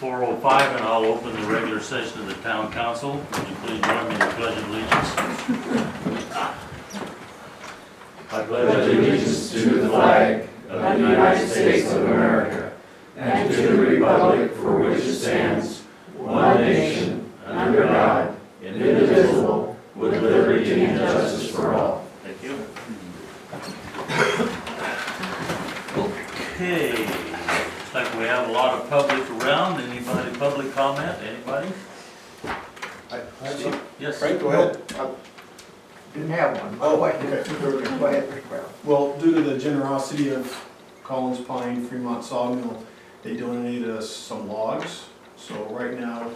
4:05, and I'll open the regular session of the town council. Would you please join me in the pledge of allegiance? I pledge allegiance to the flag of the United States of America and to the republic for which it stands, one nation, under God, indivisible, with liberty and justice for all. Thank you. Okay, looks like we have a lot of public around. Anybody, public comment? Anybody? Yes. Frank, go ahead. Didn't have one. Oh, Okay. Go ahead, Frank. Well, due to the generosity of Collins Pine Fremont Sawmill, they donated us some logs. So right now,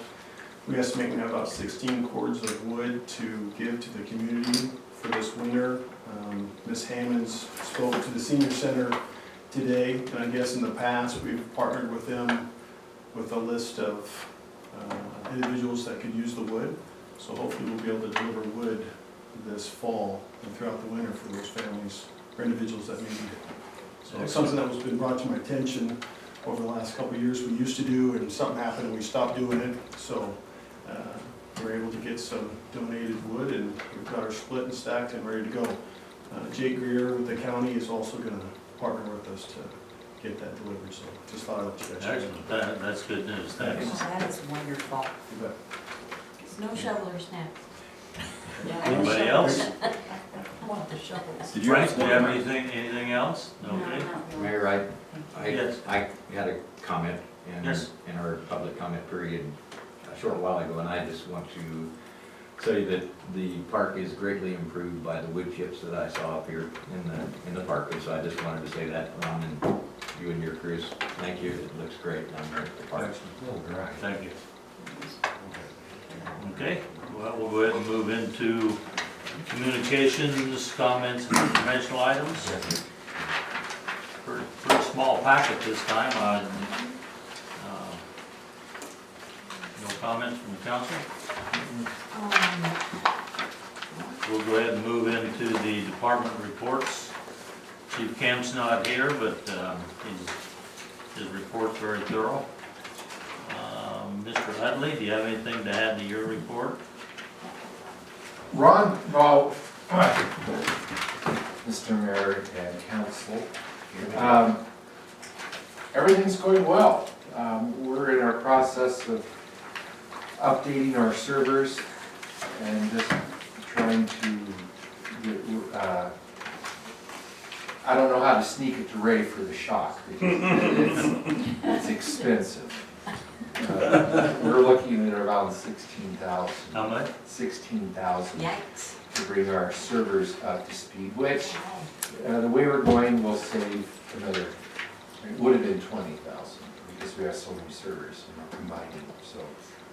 we estimate we have about 16 cords of wood to give to the community for this winter. Ms. Hammonds spoke to the senior center today, and I guess in the past, we've partnered with them with a list of individuals that could use the wood. So hopefully we'll be able to deliver wood this fall and throughout the winter for those families or individuals that may need it. So it's something that was been brought to my attention over the last couple of years. We used to do, and something happened and we stopped doing it. So we're able to get some donated wood, and we've got our split and stacked and ready to go. Jake Greer with the county is also going to partner with us to get that delivered. So just thought I'd let you guys know. Excellent. That's good news. Thanks. That is wonderful. You bet. Snow shovelers next. Anybody else? I want the shovels. Frank, do you have anything else? Okay. Mayor, Yes. I had a comment Yes. in our public comment period a short while ago, and I just want to say that the park is greatly improved by the wood chips that I saw up here in the park, and so I just wanted to say that, Ron, and you and your crews, thank you. It looks great down there at the park. Thank you. Okay, well, we'll go ahead and move into communications, comments, and informational items. Pretty small packet this time. No comments from the council? We'll go ahead and move into the department reports. Chief Camp's not here, but his report's very thorough. Mr. Utley, do you have anything to add to your report? Ron, well, Mr. Mayor and Council, everything's going well. We're in our process of updating our servers and just trying to get, I don't know how to sneak it to Ray for the shock because it's expensive. We're looking at around 16,000. How much? 16,000 Yikes. to bring our servers up to speed, which the way we're going will save another, it would have been 20,000 because we have so many servers and we're combining them. So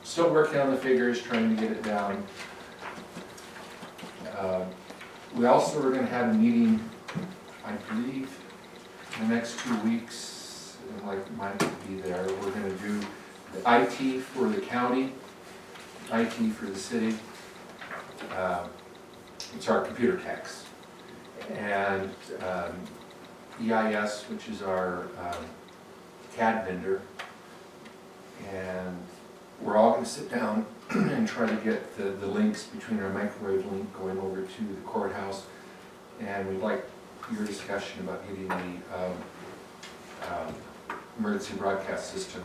still working on the figures, trying to get it down. We also are going to have a meeting, I believe, in the next 2 weeks, and like Mike will be there. We're going to do the IT for the county, IT for the city. It's our computer techs. And EIS, which is our CAD vendor. And we're all going to sit down and try to get the links between our microwave link going over to the courthouse. And we'd like your discussion about getting the emergency broadcast system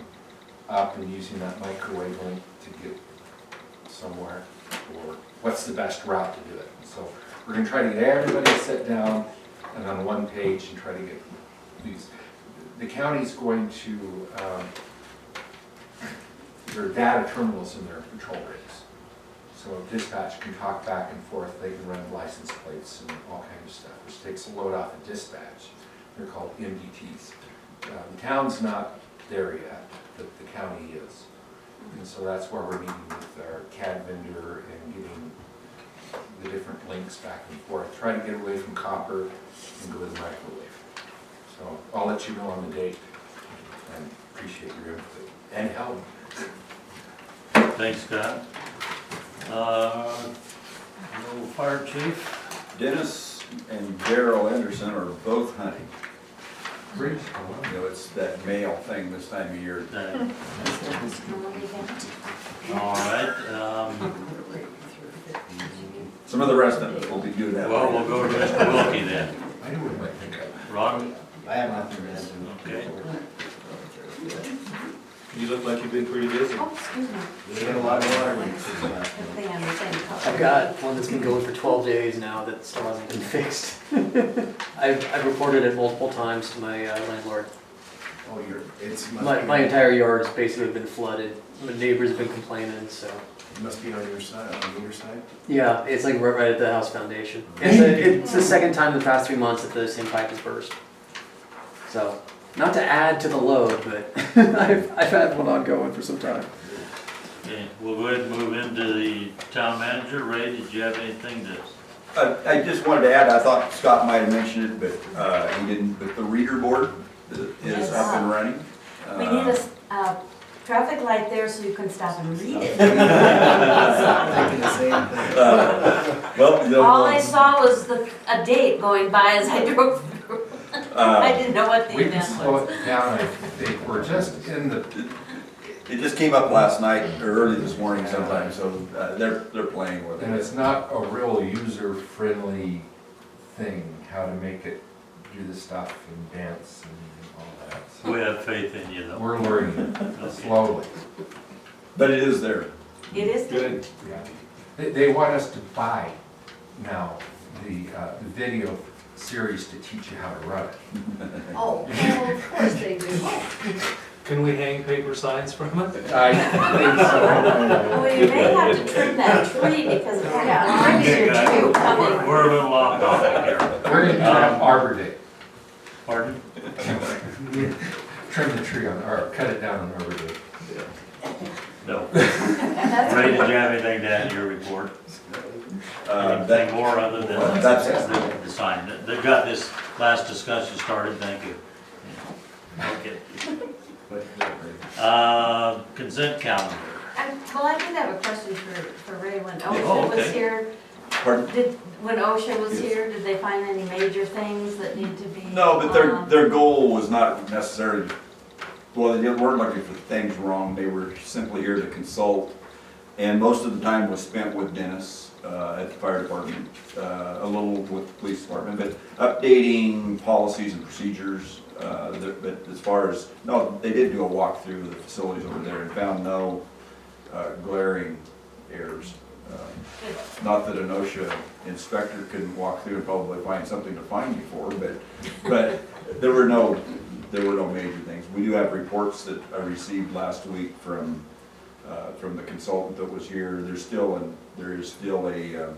up and using that microwave link to get somewhere, or what's the best route to do it. So we're going to try to get everybody to sit down and on one page and try to get these. The county's going to, there are data terminals in their patrol rigs. So dispatch can talk back and forth, they can run license plates and all kinds of stuff, which takes a load off of dispatch. They're called MDTs. The town's not there yet, but the county is. And so that's why we're meeting with our CAD vendor and getting the different links back and forth. Try to get away from copper and go to the microwave. So I'll let you know on the date and appreciate your input and help. Thanks, Scott. No fire chief? Dennis and Daryl Anderson are both hunting. Great. You know, it's that male thing this time of year. Some of the rest of it will be good. Well, we'll go to Mr. Wilkie then. I knew what I think of. Ron? I have nothing to add. Okay. You look like you've been pretty busy. Oh, excuse me. We had a lot of water. The thing on the same cover. I've got one that's been going for 12 days now that still hasn't been fixed. I've reported it multiple times to my landlord. Oh, it's. My entire yard's basically been flooded. My neighbors have been complaining, so. It must be on your side, on your side? Yeah, it's like right at the house foundation. It's the second time in the past 3 months that the same pipe has burst. So, not to add to the load, but I've had one ongoing for some time. Okay, we'll go ahead and move into the town manager. Ray, did you have anything to? I just wanted to add, I thought Scott might have mentioned it, but he didn't, but the reader board is up and running. We need a traffic light there so you can stop and read it. Thinking the same thing. Well, All I saw was a date going by as I drove through. I didn't know what the We can event slow was. it down, I think, we're just in the, it just came up last night, or early this morning sometime, so they're playing with and it. it's not a real user-friendly thing, how to make it do the stuff and dance and all that. So We have faith in you though. we're learning slowly. But it is there. It is good. Yeah. They want us to buy now the video series to teach you how to run it. Oh, of course they do. Can we hang paper signs from it? I think so. Well, you may have to trim that tree because of that Okay, guys, tree coming. we're a little off topic here. We're gonna do that Arbor Day. Pardon? Trim the tree on, or cut it down on Arbor Day. No. That's Ray, did you have anything to add to your report? Anything more other than That's it. the sign? They've got this last discussion started, thank you. Okay. Consent calendar. Well, I did have a question for Ray when Oh, OSHA was okay. here. Pardon? When OSHA was Yes. here, did they find any major things that need to be? No, but their goal was not necessarily, well, they weren't looking for things wrong, they were simply here to consult. And most of the time was spent with Dennis at the fire department, a little with the police department, but updating policies and procedures. But as far as, no, they did do a walkthrough of the facilities over there and found no glaring errors. Not that an OSHA inspector couldn't walk through and probably find something to fine you for, but there were no major things. We do have reports that I received last week from the consultant that was here. There is still a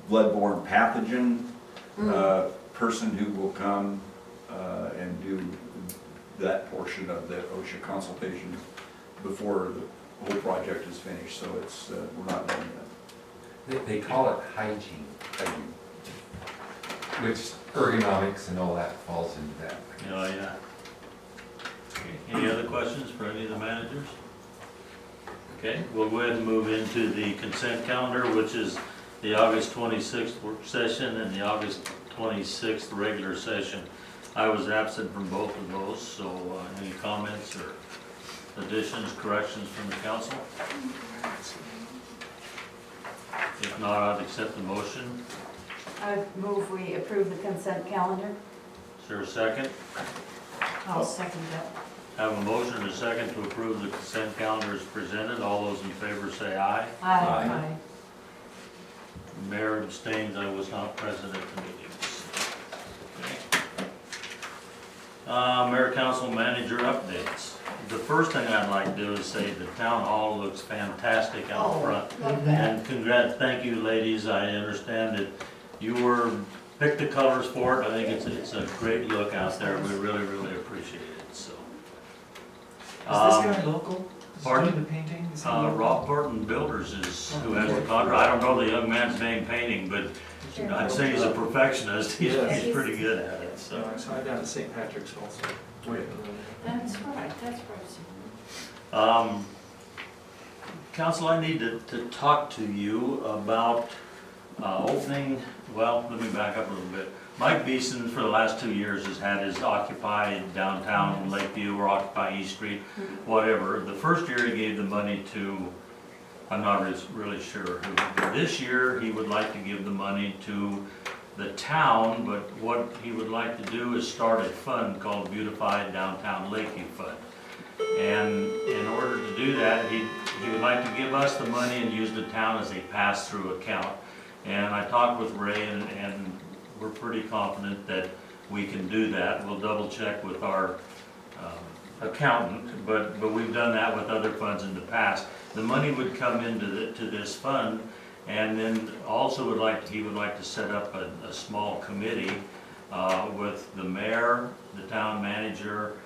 bloodborne pathogen person who will come and do that portion of the OSHA consultation before the whole project is finished, so it's, we're not done yet. They call it hygiene, which ergonomics and all that falls into that. Oh, yeah. Okay, any other questions for any of the managers? Okay, we'll go ahead and move into the consent calendar, which is the August 26th work session and the August 26th regular session. I was absent from both of those, so any comments or additions, corrections from the council? If not, I'd accept the motion. I move we approve the consent calendar. Is there a second? I'll second that. Have a motion and a second to approve the consent calendar as presented. All those in favor say aye. Aye. Mayor abstains, I was not present at the meetings. Okay. Mayor, council, manager updates. The first thing I'd like to do is say the town hall looks fantastic out front. Love that. And congrats, thank you ladies, I understand that you picked the colors for it. I think it's a great look out there, we really appreciate it, so. Is this guy local? Pardon? Doing the painting? Is he Rob Thornton Builders is who has the contract. I don't know the young man's name painting, but I'd say he's a perfectionist. He's pretty good at it, So so. I saw it down at St. Patrick's also. That's right. Council, I need to talk to you about opening, well, let me back up a little bit. Mike Beeson, for the last 2 years, has had his Occupy downtown in Lakeview or Occupy East Street, whatever. The first year he gave the money to I'm not really sure who. This year, he would like to give the money to the town, but what he would like to do is start a fund called Beautified Downtown Lakeview Fund. And in order to do that, he would like to give us the money and use the town as a pass-through account. And I talked with Ray, and we're pretty confident that we can do that. We'll double check with our accountant, but we've done that with other funds in the past. The money would come into to this fund, and then also he would like to set up a small committee with the mayor, the town manager,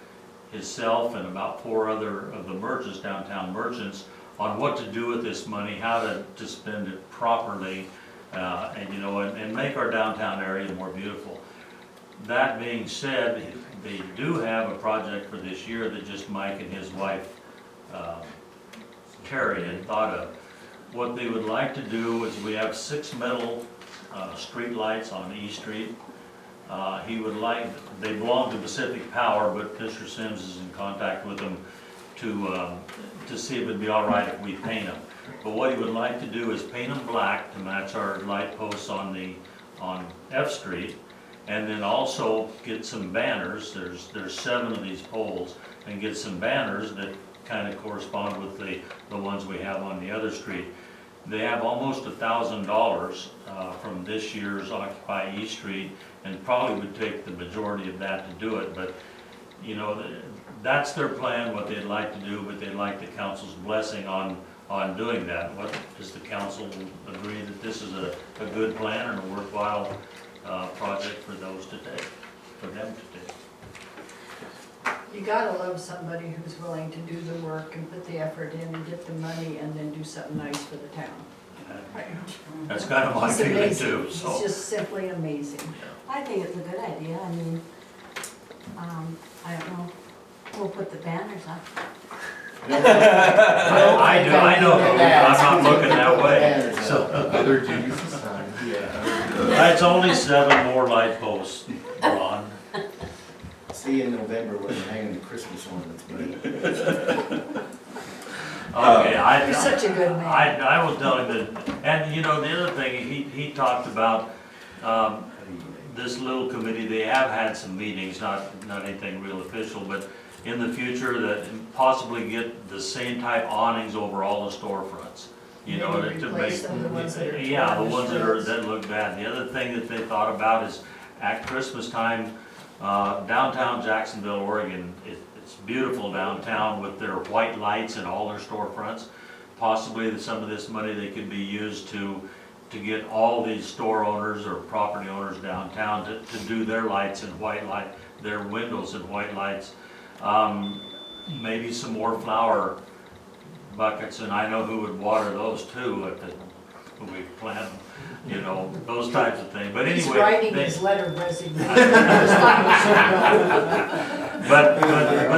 himself, and about 4 other of the merchants, downtown merchants, on what to do with this money, how to spend it properly, and make our downtown area more beautiful. That being said, they do have a project for this year that just Mike and his wife, Terry, had thought of. What they would like to do is, we have 6 metal street lights on E Street. They belong to Pacific Power, but Mr. Sims is in contact with them to see if it'd be all right if we paint them. But what he would like to do is paint them black to match our light posts on F Street, and then also get some banners. There's 7 of these poles, and get some banners that kind of correspond with the ones we have on the other street. They have almost $1,000 from this year's Occupy E Street, and probably would take the majority of that to do it. But that's their plan, what they'd like to do, but they'd like the council's blessing on doing that. What does the council agree that this is a good plan and a worthwhile project for them to take? You gotta love somebody who's willing to do the work and put the effort in and get the money and then do something nice for the town. That's kind of my It's feeling amazing. too, It's so. just simply amazing. I think it's a good idea. I mean, I don't know, we'll put the banners up. I know, I'm not looking that way, so. Other duties assigned. It's only 7 more light posts, Ron. See you in November when we're hanging the Christmas ornaments, buddy. Okay, You're such a good man. I will tell him that, and the other thing, he talked about, this little committee, they have had some meetings, not anything real official, but in the future, that possibly get the same type awnings over all the storefronts. Maybe To replace some of the ones that are yeah, the torn to ones shreds. that look bad. The other thing that they thought about is, at Christmas time, downtown Jacksonville, Oregon, it's beautiful downtown with their white lights in all their storefronts. Possibly that some of this money they could be used to get all these store owners or property owners downtown to do their lights in white light, their windows in white lights. Maybe some more flower buckets, and I know who would water those too when we plant them, those types of things. But anyway. He's writing his letter of resignation. But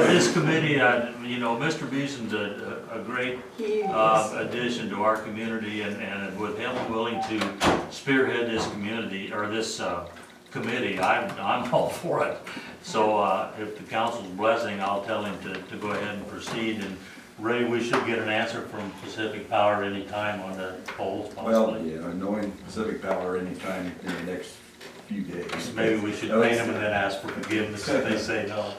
this committee, Mr. Beeson's a great He is. addition to our community, and with him willing to spearhead this community, or this committee, I'm all for it. So if the council's blessing, I'll tell him to go ahead and proceed. And Ray, we should get an answer from Pacific Power anytime on the polls, Well, possibly. yeah, knowing Pacific Power anytime in the next few days. Maybe we should pay them and then ask for forgiveness if they say no.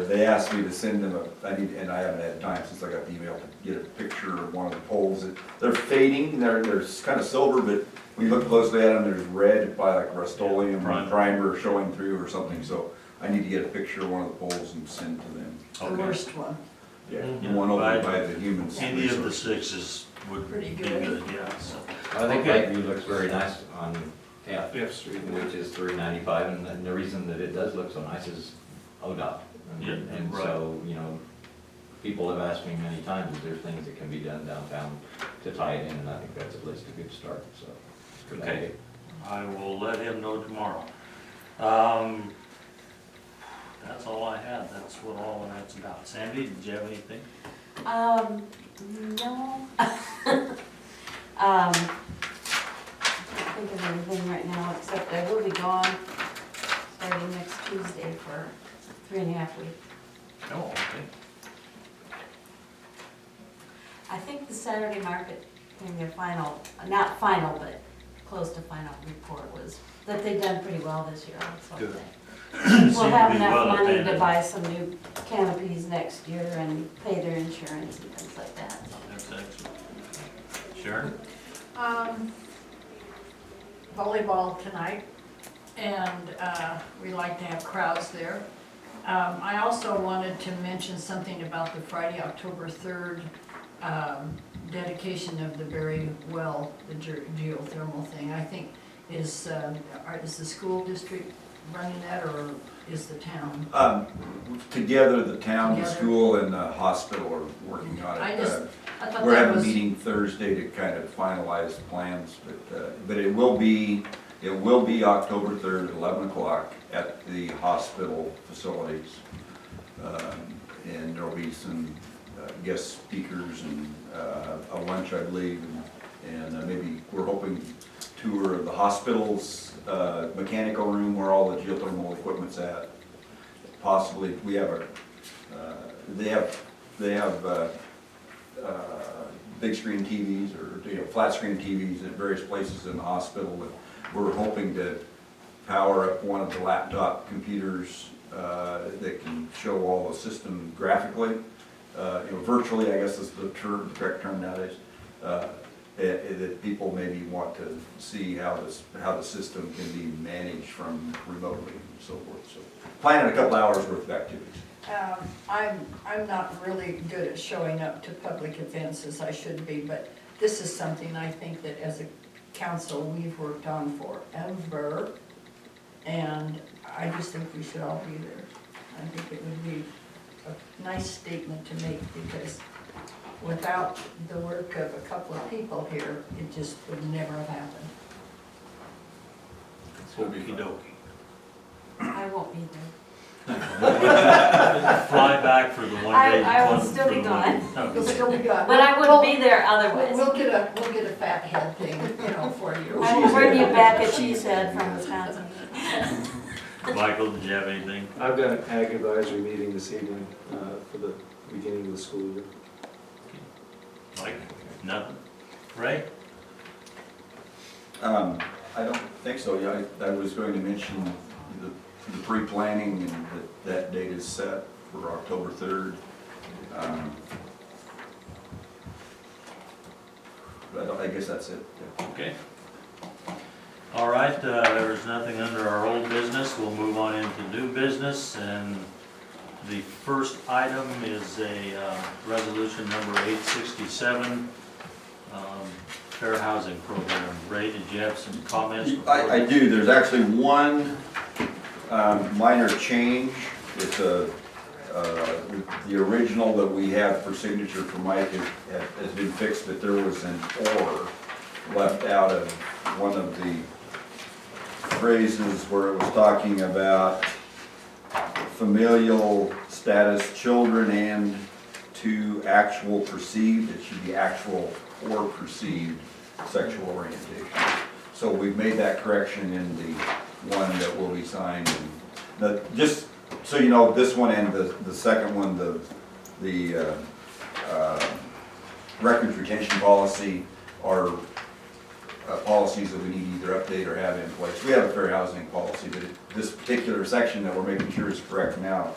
They asked me to send them and I haven't had time since I got the email to get a picture of one of the poles. They're fading, they're kind of silver, but when you look closely at them, there's red, by like Rust-Oleum or primer showing through or something, so I need to get a picture of one of the poles and send to them. The Okay. worst one. Yeah, Mhm. the one over by the humans. Any of the 6 would be Pretty good. good, yeah, so. I think Okay. Lakeview looks very nice on F, F Street. which is 395, and the reason that it does look so nice is ODOT. Yeah, And right. so, people have asked me many times, is there things that can be done downtown to tie it in, and I think that's at least a good start, so. it's a good Okay. idea. I will let him know tomorrow. That's all I had, that's what all of that's about. Sandy, did you have anything? No. Can't think of anything right now, except I will be gone starting next Tuesday for 3.5 weeks. No, okay. I think the Saturday market in their final, not final, but close to final report was that they've done pretty well this year, so Good. we'll Seem to have be enough well money to attended. buy some new canopies next year and pay their insurance and things like that, so. That's excellent. Sharon? Volleyball tonight, and we like to have crowds there. I also wanted to mention something about the Friday, October 3rd, dedication of the Berry Well, the geothermal thing. I think is the school district running that, or is the town? Together, the town, the Together. school, and the hospital are working on I it. thought We're that having a was, meeting Thursday to kind of finalize plans, but it will be October 3rd at 11 o'clock at the hospital facilities. And there'll be some guest speakers and a lunch, I believe, and maybe we're hoping tour of the hospital's mechanical room where all the geothermal equipment's at. Possibly, we have they have big screen TVs or flat screen TVs at various places in the hospital. And we're hoping to power up one of the laptop computers that can show all the system graphically, virtually, I guess is the correct term nowadays. That people maybe want to see how the system can be managed from remotely and so forth. So planning a couple hours worth of activities. I'm not really good at showing up to public events as I should be, but this is something I think that as a council we've worked on forever, and I just think we should all be there. I think it would be a nice statement to make, because without the work of a couple of people here, it just would never have happened. Okey-dokey. I won't be there. Fly back for the one day. I will one- still be for the one- gone. You'll Okay. still be gone. But I wouldn't be there otherwise. We'll get a fat head thing, for you. I will bring you back a cheesehead from Wisconsin. Michael, did you have anything? I've got an ag advisory meeting this evening for the beginning of the school year. Mike? Nothing? Ray? I don't think so. Yeah, I was going to mention the pre-planning and that date is set for October 3rd. I guess that's it. Yeah. Okay. All right, there's nothing under our old business. We'll move on into new business, and the first item is a resolution number 867, fair housing program. Ray, did you have some comments? I do. There's actually one minor change. It's the original that we have for signature for Mike has been fixed, but there was an "or" left out of one of the phrases where it was talking about familial status children and to actual perceived. It should be actual or perceived sexual orientation. So we've made that correction in the one that will be signed. And just so you know, this one and the second one, the records retention policy are policies that we need to either update or have in place. We have a fair housing policy, but this particular section that we're making sure is correct now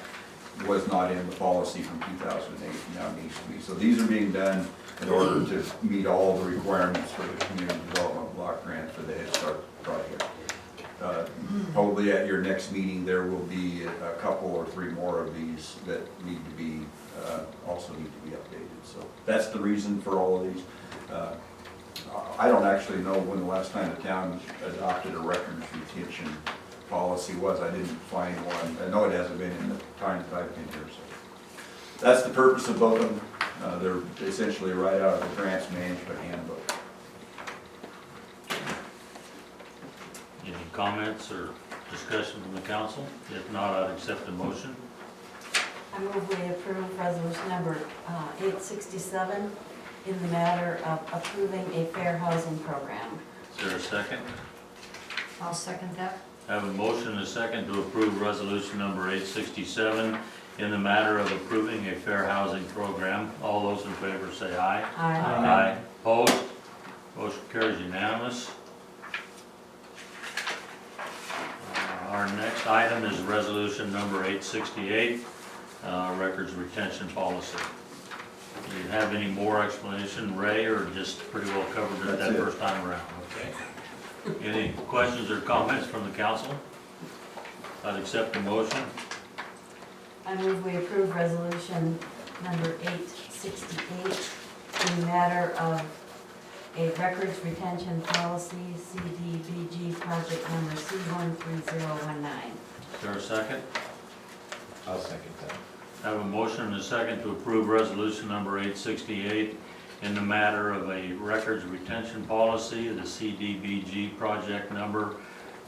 was not in the policy from 2008, now needs to be. So these are being done in order to meet all the requirements for the community development block grant for the Head Start project. Probably at your next meeting, there will be a couple or three more of these that need to be, also need to be updated. So that's the reason for all of these. I don't actually know when the last time the town adopted a records retention policy was. I didn't find one. I know it hasn't been in the time that I've been here. So that's the purpose of both of them. They're essentially right out of the grants management handbook. Any comments or discussion from the council? If not, I'd accept a motion. I move we approve resolution number 867 in the matter of approving a fair housing program. Is there a second? I'll second that. I have a motion and a second to approve resolution number 867 in the matter of approving a fair housing program. All those those in favor say aye. Aye. Aye. Opposed? Motion carries unanimous. Our next item is resolution number 868, records retention policy. Do you have any more explanation, Ray, or just pretty well covered it That's that it. first time around? Okay. Any questions or comments from the council? I'd accept the motion. I move we approve resolution number 868 in the matter of a records retention policy, CDBG project number C13019. Is there a second? I'll second that. I have a motion and a second to approve resolution number 868 in the matter of a records retention policy, the CDBG project number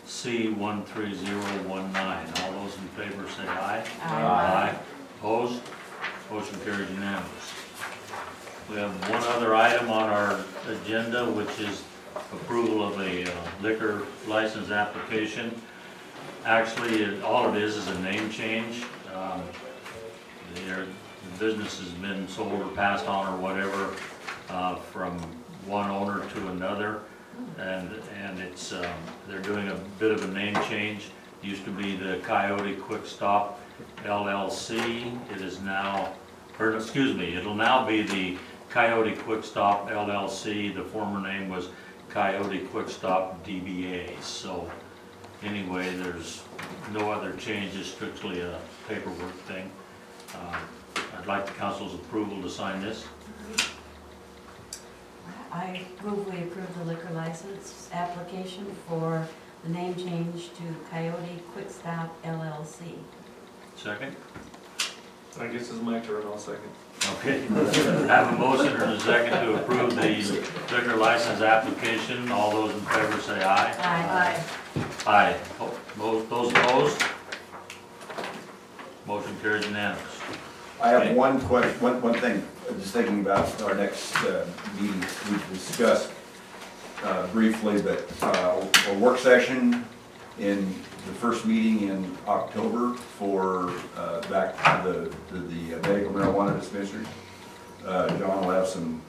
C13019. All those in favor say aye. Aye. Opposed? Motion carries unanimous. We have one other item on our agenda, which is approval of a liquor license application. Actually, all it is a name change. The business has been sold or passed on or whatever from one owner to another, and it's they're doing a bit of a name change. Used to be the Coyote Quick Stop LLC. It is now, or excuse me, it'll now be the Coyote Quick Stop LLC. The former name was Coyote Quick Stop DBA. So anyway, there's no other changes, strictly a paperwork thing. I'd like the council's approval to sign this. I move we approve the liquor license application for the name change to Coyote Quick Stop LLC. Second? I guess it's my turn, I'll second. Okay. I have a motion and a second to approve the liquor license application. All those in favor say aye. Aye. Aye. Those opposed? Motion carries unanimous. I have one question, one thing, just thinking about our next meeting, we've discussed briefly, but a work session in the first meeting in October for back to the medical marijuana dispensary. John will have some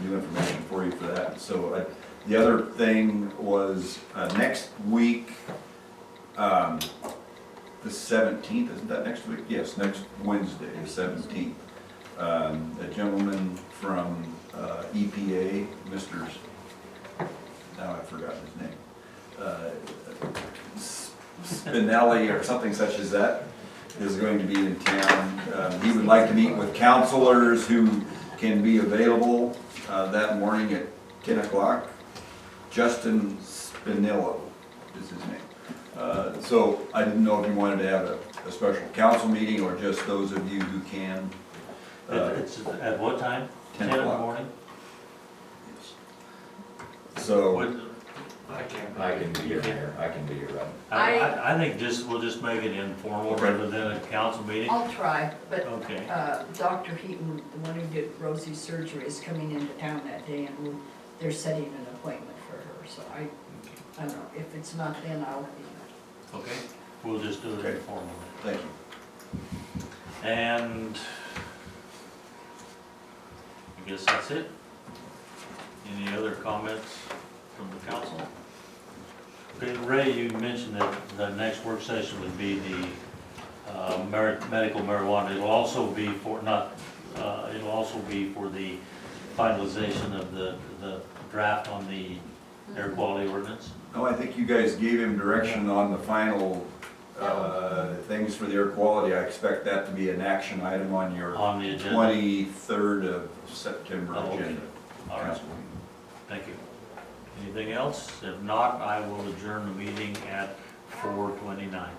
new information for you for that. So the other thing was next week, the 17th, isn't that next week? Yes, next Wednesday, the 17th. A gentleman from EPA, Mr. Now I've forgotten his name. Spinelli or something such as that is going to be in town. He would like to meet with counselors who can be available that morning at 10 o'clock. Justin Spinello is his name. So I didn't know if you wanted to have a special council meeting or just those of you who can. It's at what time? 10 in the o'clock. morning? So, What- I can be your mayor, I can be your rep. I think we'll just make it informal Okay. rather than a council meeting. I'll try, but Okay. Dr. Heaton, the one who did Rosie's surgery, is coming into town that day, and they're setting an appointment for her, so I don't know, if it's not then, I'll, Okay, we'll just do it Okay. informally. thank you. And I guess that's it. Any other comments from the council? Okay, Ray, you mentioned that the next work session would be the medical marijuana. It'll also be for it'll also be for the finalization of the draft on the air quality ordinance. No, I think you guys gave him direction on the final things for the air quality. I expect that to be an action item on your On the agenda. 23rd of September Oh, okay. agenda. All right, Council meeting. thank you. Anything else? If not, I will adjourn the meeting at 4:29.